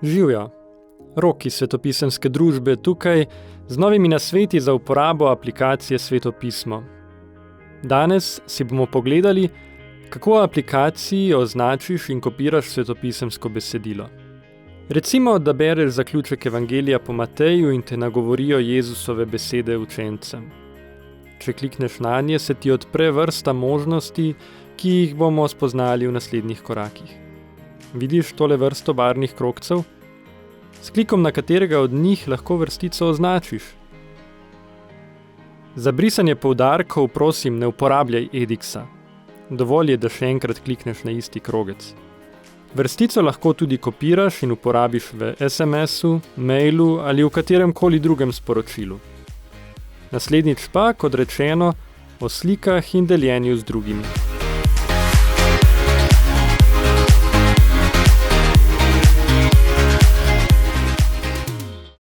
Živjo! Rok iz Svetopisemske družbe tukaj z novimi nasveti za uporabo aplikacije Svetopismo. Danes si bomo pogledali, kako v aplikaciji označiš in kopiraš svetopisemsko besedilo. Recimo, da bereš zaključek Evangelija po Mateju in te nagovorijo Jezusove besede učencem. Če klikneš nanje, se ti odpre vrsta možnosti, ki jih bomo spoznali v naslednjih korakih. Vidiš tole vrsto barvnih krogcev? S klikom na katerega od njih lahko vrstico označiš. Za brisanje poudarkov prosim, ne uporabljaj Edixa. Dovolj je, da še enkrat klikneš na isti krogec. Vrstico lahko tudi kopiraš in uporabiš v SMS-u, mailu ali v kateremkoli drugem sporočilu. Naslednjič pa, kot rečeno, o slikah in deljenju z drugimi.